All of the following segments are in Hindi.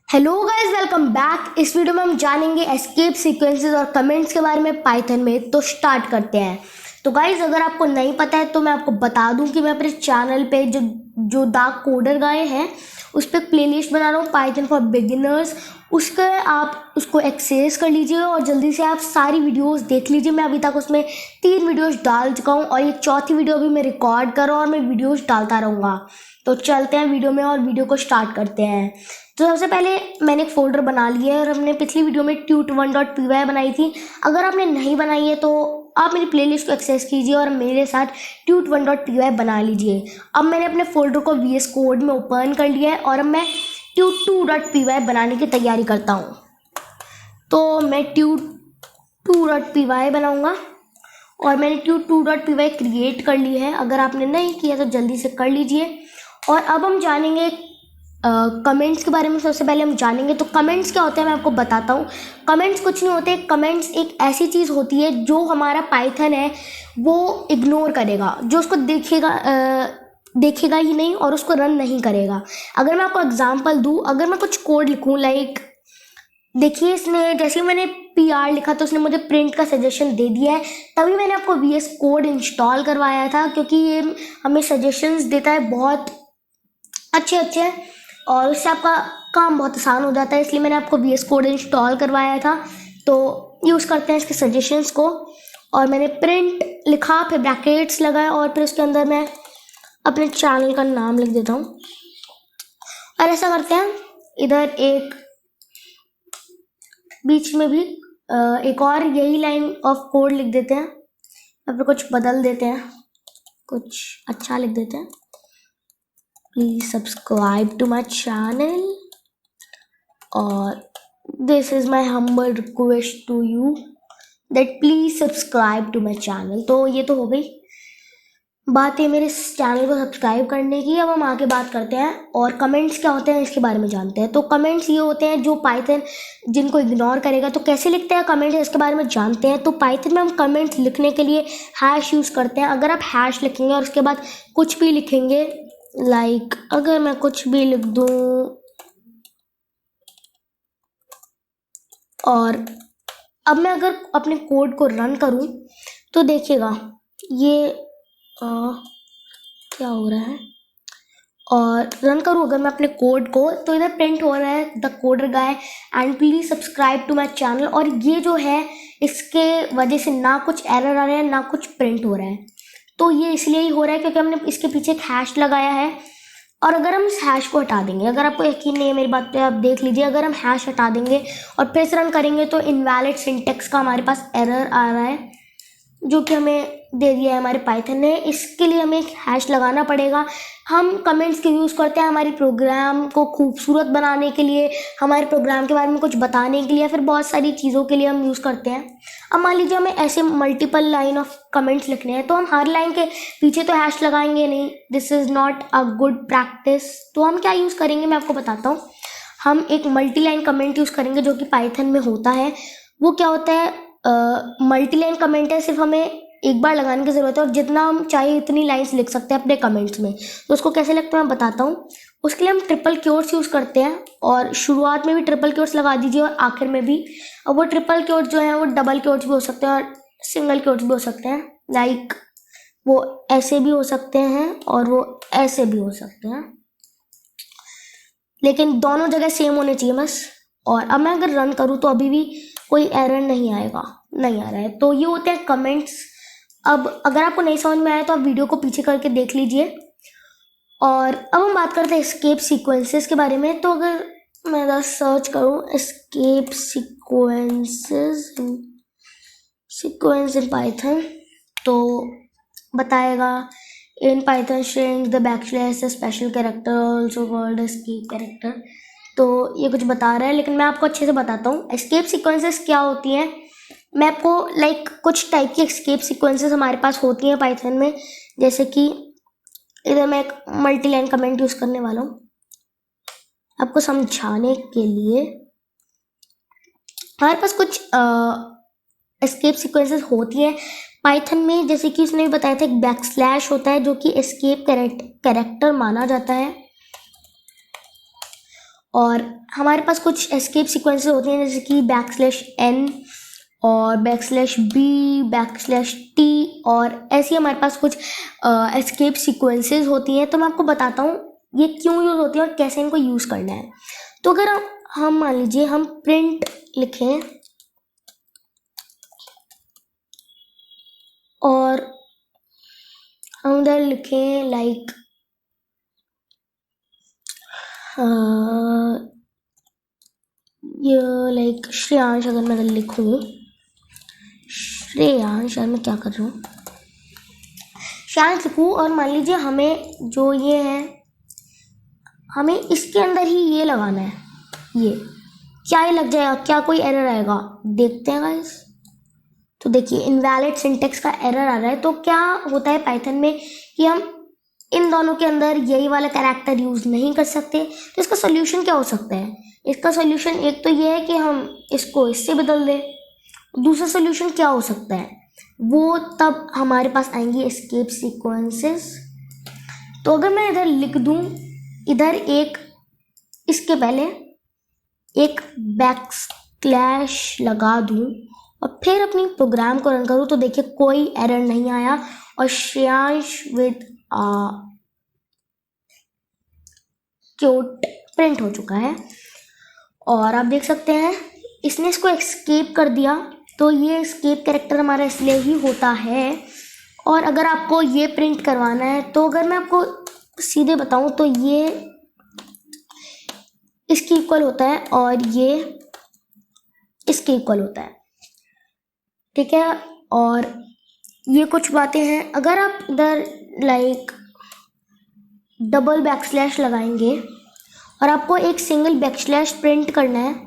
Hello guys, welcome back. इस वीडियो में हम जानेंगे एस्केप सीक्वेंसेस और कमेंट्स के बारे में पाइथन में। तो स्टार्ट करते हैं। तो गाइस, अगर आपको नहीं पता है तो मैं आपको बता दूं कि मैं अपने चैनल पे जो द कोडर गाय है उस पर एक प्लेलिस्ट बना रहा हूँ, पाइथन फॉर बिगिनर्स। उसके आप उसको एक्सेस कर लीजिए और जल्दी से आप सारी वीडियोस देख लीजिए। मैं अभी तक उसमें 3 वीडियोस डाल चुका हूँ और ये चौथी वीडियो अभी मैं रिकॉर्ड कर रहा हूँ और मैं वीडियोस डालता रहूँगा। तो चलते हैं वीडियो में और वीडियो को स्टार्ट करते हैं। तो सबसे पहले मैंने एक फोल्डर बना लिया है और हमने पिछली वीडियो में tut1.py बनाई थी। अगर आपने नहीं बनाई है तो आप मेरी प्लेलिस्ट को एक्सेस कीजिए और मेरे साथ tut1.py बना लीजिए। अब मैंने अपने फोल्डर को VS कोड में ओपन कर लिया है और अब मैं tut2.py बनाने की तैयारी करता हूँ। तो मैं tut2.py बनाऊँगा और मैंने tut2.py क्रिएट कर ली है। अगर आपने नहीं किया तो जल्दी से कर लीजिए। और अब हम जानेंगे कमेंट्स के बारे में। सबसे पहले हम जानेंगे तो कमेंट्स क्या होते हैं, मैं आपको बताता हूँ। कमेंट्स कुछ नहीं होते। कमेंट्स एक ऐसी चीज़ होती है जो हमारा पाइथन है वो इग्नोर करेगा, जो उसको देखेगा ही नहीं और उसको रन नहीं करेगा। अगर मैं आपको एग्जांपल दूँ, अगर मैं कुछ कोड लिखूँ, लाइक देखिए, इसने जैसे मैंने PR लिखा तो उसने मुझे प्रिंट का सजेशन दे दिया है। तभी मैंने आपको VS कोड इंस्टॉल करवाया था, क्योंकि ये हमें सजेशंस देता है बहुत अच्छे और उससे आपका काम बहुत आसान हो जाता है। इसलिए मैंने आपको VS कोड इंस्टॉल करवाया था। तो यूज़ करते हैं इसके सजेशंस को। और मैंने प्रिंट लिखा, फिर ब्रैकेट्स लगाए और फिर उसके अंदर मैं अपने चैनल का नाम लिख देता हूँ। और ऐसा करते हैं, इधर एक बीच में भी एक और यही लाइन ऑफ कोड लिख देते हैं और फिर कुछ बदल देते हैं, कुछ अच्छा लिख देते हैं। Please subscribe to my channel और this is my humble request to you that please subscribe to my channel। तो ये तो हो गई बात है मेरे चैनल को सब्सक्राइब करने की। अब हम आगे बात करते हैं और कमेंट्स क्या होते हैं इसके बारे में जानते हैं। तो कमेंट्स ये होते हैं जो पाइथन जिनको इग्नोर करेगा। तो कैसे लिखते हैं कमेंट्स, इसके बारे में जानते हैं। तो पाइथन में हम कमेंट्स लिखने के लिए हैश यूज़ करते हैं। अगर आप हैश लिखेंगे और उसके बाद कुछ भी लिखेंगे, लाइक अगर मैं कुछ भी लिख दूं और अब मैं अगर अपने कोड को रन करूं तो देखिएगा ये क्या हो रहा है। और रन करूं अगर मैं अपने कोड को, तो इधर प्रिंट हो रहा है the coder guy and please subscribe to my channel. और ये जो है इसके वजह से ना कुछ एरर आ रहा है ना कुछ प्रिंट हो रहा है। तो ये इसलिए ही हो रहा है क्योंकि हमने इसके पीछे एक हैश लगाया है। और अगर हम इस हैश को हटा देंगे, अगर आपको यकीन नहीं है मेरी बात पे आप देख लीजिए, अगर हम हैश हटा देंगे और फिर से रन करेंगे तो इनवैलिड सिंटेक्स का हमारे पास एरर आ रहा है जो कि हमें दे दिया है हमारे पाइथन ने। इसके लिए हमें एक हैश लगाना पड़ेगा। हम कमेंट्स के यूज़ करते हैं हमारी प्रोग्राम को खूबसूरत बनाने के लिए, हमारे प्रोग्राम के बारे में कुछ बताने के लिए, फिर बहुत सारी चीज़ों के लिए हम यूज़ करते हैं। अब मान लीजिए हमें ऐसे मल्टीपल लाइन ऑफ कमेंट्स लिखने हैं तो हम हर लाइन के पीछे तो हैश लगाएंगे नहीं, this is not a good practice. तो हम क्या यूज़ करेंगे मैं आपको बताता हूँ। हम एक मल्टी लाइन कमेंट यूज़ करेंगे जो कि पाइथन में होता है। वो क्या होता है, मल्टी लाइन कमेंट है, सिर्फ हमें एक बार लगाने की ज़रूरत है और जितना हम चाहे इतनी लाइंस लिख सकते हैं अपने कमेंट्स में। तो उसको कैसे लिखते हैं मैं बताता हूँ। उसके लिए हम ट्रिपल क्योट्स यूज़ करते हैं और शुरुआत में भी ट्रिपल क्योट्स लगा दीजिए और आखिर में भी। और वो ट्रिपल क्योट्स जो हैं वो डबल क्योट्स भी हो सकते हैं और सिंगल क्योट्स भी हो सकते हैं। लाइक वो ऐसे भी हो सकते हैं और वो ऐसे भी हो सकते हैं, लेकिन दोनों जगह सेम होने चाहिए बस। और अब मैं अगर रन करूँ तो अभी भी कोई एरर नहीं आएगा, नहीं आ रहा है। तो ये होते हैं कमेंट्स। अब अगर आपको नहीं समझ में आया तो आप वीडियो को पीछे करके देख लीजिए। और अब हम बात करते हैं एस्केप सीक्वेंसेस के बारे में। तो अगर मैं सर्च करूँ एस्केप सीक्वेंस इन पाइथन तो बताएगा in Python string the backslash special character also called escape character. तो ये कुछ बता रहा है, लेकिन मैं आपको अच्छे से बताता हूँ एस्केप सीक्वेंसेस क्या होती हैं। मैं आपको लाइक कुछ टाइप की एस्केप सीक्वेंसेस हमारे पास होती हैं पाइथन में। जैसे कि इधर मैं एक मल्टी लाइन कमेंट यूज़ करने वाला हूँ आपको समझाने के लिए। हमारे पास कुछ एस्केप सीक्वेंसेस होती हैं पाइथन में, जैसे कि उसने बताया था एक बैकस्लैश होता है जो कि एस्केप कैरेक्टर माना जाता है। और हमारे पास कुछ एस्केप सीक्वेंसेस होती हैं जैसे कि \n और \b \t और ऐसी हमारे पास कुछ एस्केप सीक्वेंसेस होती हैं। तो मैं आपको बताता हूँ ये क्यों यूज़ होती है और कैसे इनको यूज़ करना है। तो अगर हम मान लीजिए हम प्रिंट लिखें और हम उधर लिखें लाइक ये लाइक श्रेयांश, अगर मैं अगर लिखूँ श्रेयांश, यार मैं क्या कर रहा हूँ, श्रेयांश लिखूँ और मान लीजिए हमें जो ये है हमें इसके अंदर ही ये लगाना है, ये क्या ये लग जाएगा, क्या कोई एरर आएगा, देखते हैं गाइस। तो देखिए इनवैलिड सिंटेक्स का एरर आ रहा है। तो क्या होता है पाइथन में कि हम इन दोनों के अंदर यही वाला कैरेक्टर यूज़ नहीं कर सकते। तो इसका सोल्यूशन क्या हो सकता है? इसका सोल्यूशन एक तो ये है कि हम इसको इससे बदल दें। दूसरा सोल्यूशन क्या हो सकता है, वो तब हमारे पास आएंगी एस्केप सीक्वेंसेस। तो अगर मैं इधर लिख दूं, इधर एक इसके पहले एक बैकस्लैश लगा दूं और फिर अपनी प्रोग्राम को रन करूं, तो देखिए कोई एरर नहीं आया और श्रेयांश विद क्यूट प्रिंट हो चुका है। और आप देख सकते हैं इसने इसको एस्केप कर दिया। तो ये एस्केप कैरेक्टर हमारा इसलिए ही होता है। और अगर आपको ये प्रिंट करवाना है तो अगर मैं आपको सीधे बताऊं तो ये इसके इक्वल होता है और ये इसके इक्वल होता है, ठीक है। और ये कुछ बातें हैं, अगर आप इधर लाइक डबल बैकस्लैश लगाएंगे और आपको एक सिंगल बैकस्लैश प्रिंट करना है,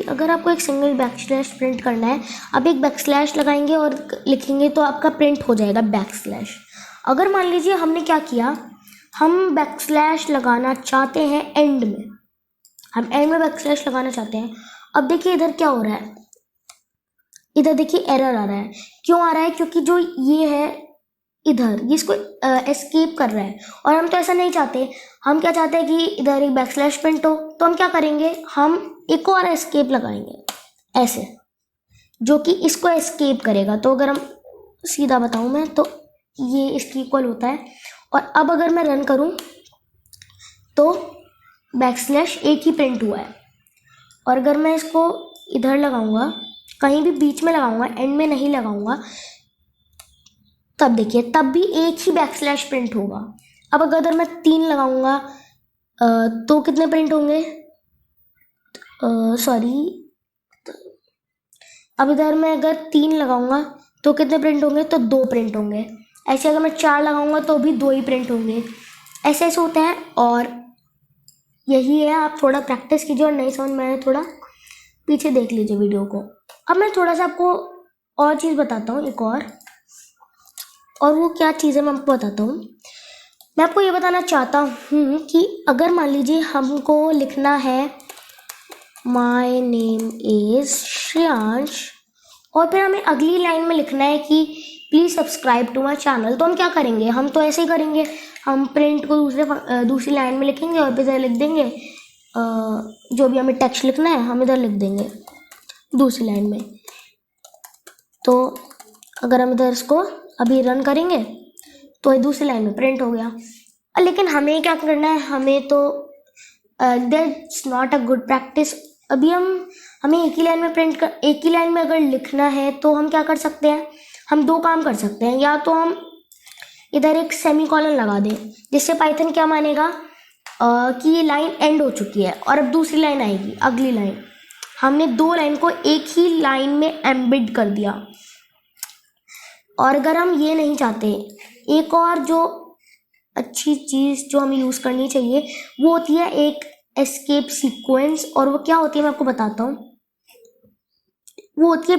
अगर आपको एक सिंगल बैकस्लैश प्रिंट करना है, आप एक बैकस्लैश लगाएंगे और लिखेंगे तो आपका प्रिंट हो जाएगा बैकस्लैश। अगर मान लीजिए हमने क्या किया, हम बैकस्लैश लगाना चाहते हैं एंड में, हम एंड में बैकस्लैश लगाना चाहते हैं। अब देखिए इधर क्या हो रहा है, इधर देखिए एरर आ रहा है। क्यों आ रहा है? क्योंकि जो ये है इधर ये इसको एस्केप कर रहा है और हम तो ऐसा नहीं चाहते। हम क्या चाहते हैं कि इधर एक बैकस्लैश प्रिंट हो। तो हम क्या करेंगे, हम एक और एस्केप लगाएंगे ऐसे, जो कि इसको एस्केप करेगा। तो अगर हम सीधा बताऊं मैं तो ये इसकी इक्वल होता है। और अब अगर मैं रन करूं तो बैकस्लैश एक ही प्रिंट हुआ है। और अगर मैं इसको इधर लगाऊंगा, कहीं भी बीच में लगाऊंगा, एंड में नहीं लगाऊंगा, तब देखिए तब भी एक ही बैकस्लैश प्रिंट होगा। अब अगर मैं 3 लगाऊंगा तो कितने प्रिंट होंगे, अब इधर मैं अगर 3 लगाऊंगा तो कितने प्रिंट होंगे, तो 2 प्रिंट होंगे। ऐसे अगर मैं 4 लगाऊंगा तो भी 2 ही प्रिंट होंगे। ऐसे ऐसे होते हैं और यही है। आप थोड़ा प्रैक्टिस कीजिए और नहीं समझ में आए थोड़ा पीछे देख लीजिए वीडियो को। अब मैं थोड़ा सा आपको और चीज़ बताता हूँ, एक और वो क्या चीज़ है मैं आपको बताता हूँ। मैं आपको ये बताना चाहता हूँ कि अगर मान लीजिए हमको लिखना है माय नेम इज़ श्रेयांश और फिर हमें अगली लाइन में लिखना है कि please subscribe to my channel, तो हम क्या करेंगे, हम तो ऐसे ही करेंगे। हम प्रिंट को दूसरी लाइन में लिखेंगे और इधर लिख देंगे जो भी हमें टेक्स्ट लिखना है हम इधर लिख देंगे दूसरी लाइन में। तो अगर हम इधर इसको अभी रन करेंगे तो ये दूसरी लाइन में प्रिंट हो गया। लेकिन हमें क्या करना है, हमें तो that's not a good practice. अभी हमें एक ही लाइन में अगर लिखना है तो हम क्या कर सकते हैं, हम 2 काम कर सकते हैं। या तो हम इधर एक सेमीकोलन लगा दें, जिससे पाइथन क्या मानेगा कि ये लाइन एंड हो चुकी है और अब दूसरी लाइन आएगी, अगली लाइन। हमने 2 लाइन को एक ही लाइन में एम्बेड कर दिया। और अगर हम ये नहीं चाहते, एक और जो अच्छी चीज़ जो हमें यूज़ करनी चाहिए वो होती है एक एस्केप सीक्वेंस। और वो क्या होती है मैं आपको बताता हूँ, वो होती है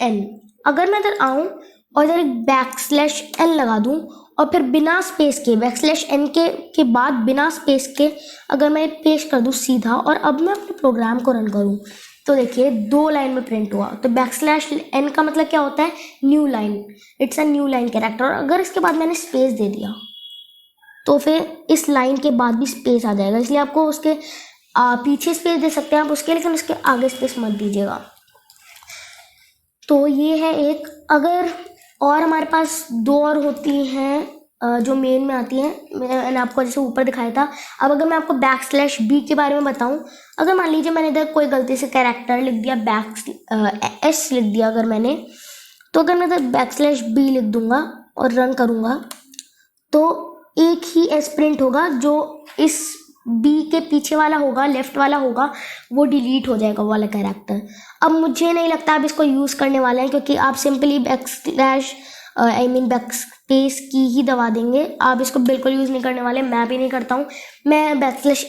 \n। अगर मैं इधर आऊँ और इधर एक \n लगा दूँ और फिर बिना स्पेस के \n के बाद बिना स्पेस के अगर मैं पेश कर दूँ सीधा, और अब मैं अपने प्रोग्राम को रन करूँ तो देखिए 2 लाइन में प्रिंट हुआ। तो \n का मतलब क्या होता है, new line, it's a new line character. और अगर इसके बाद मैंने स्पेस दे दिया तो फिर इस लाइन के बाद भी स्पेस आ जाएगा, इसलिए आपको उसके पीछे स्पेस दे सकते हैं आप उसके, लेकिन उसके आगे स्पेस मत दीजिएगा। तो ये है एक। अगर और हमारे पास दो और होती हैं जो मेन में आती हैं, मैंने आपको जैसे ऊपर दिखाया था। अब अगर मैं आपको \b के बारे में बताऊं, अगर मान लीजिए मैंने इधर कोई गलती से कैरेक्टर लिख दिया, \s लिख दिया अगर मैंने, तो अगर मैं इधर \b लिख दूंगा और रन करूंगा तो एक ही s प्रिंट होगा, जो इस b के पीछे वाला होगा, लेफ्ट वाला होगा, वो डिलीट हो जाएगा वो वाला कैरेक्टर। अब मुझे नहीं लगता आप इसको यूज़ करने वाले हैं, क्योंकि आप सिंपली बैकस्पेस की ही दबा देंगे, आप इसको बिल्कुल यूज़ नहीं करने वाले। मैं भी नहीं करता हूँ, मैं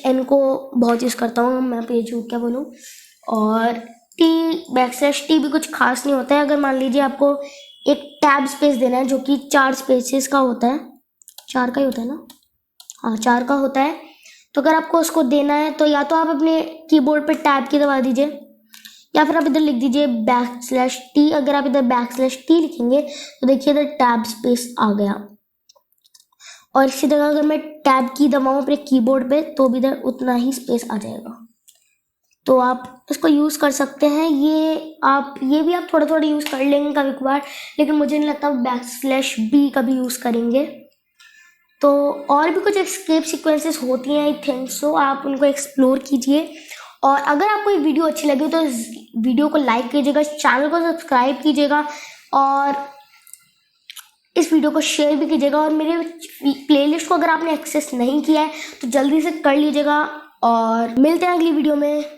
\n को बहुत यूज़ करता हूँ, मैं पे झूठ क्या बोलूँ। और \t भी कुछ खास नहीं होता है। अगर मान लीजिए आपको एक टैब स्पेस देना है जो कि 4 स्पेसेस का होता है, 4 का ही होता है ना, हाँ 4 का होता है, तो अगर आपको उसको देना है तो या तो आप अपने कीबोर्ड पर टैब की दबा दीजिए, या फिर आप इधर लिख दीजिए \t। अगर आप इधर \t लिखेंगे तो देखिए इधर टैब स्पेस आ गया। और इसी तरह अगर मैं टैब की दबाऊँ अपने कीबोर्ड पे तो भी इधर उतना ही स्पेस आ जाएगा। तो आप इसको यूज़ कर सकते हैं। ये भी आप थोड़ा थोड़ा यूज़ कर लेंगे कभी कभार, लेकिन मुझे नहीं लगता \b कभी यूज़ करेंगे। तो और भी कुछ एस्केप सीक्वेंसेस होती हैं आई थिंक सो, आप उनको एक्सप्लोर कीजिए। और अगर आपको ये वीडियो अच्छी लगी तो इस वीडियो को लाइक कीजिएगा, इस चैनल को सब्सक्राइब कीजिएगा और इस वीडियो को शेयर भी कीजिएगा। और मेरे प्लेलिस्ट को अगर आपने एक्सेस नहीं किया है तो जल्दी से कर लीजिएगा। और मिलते हैं अगली वीडियो में।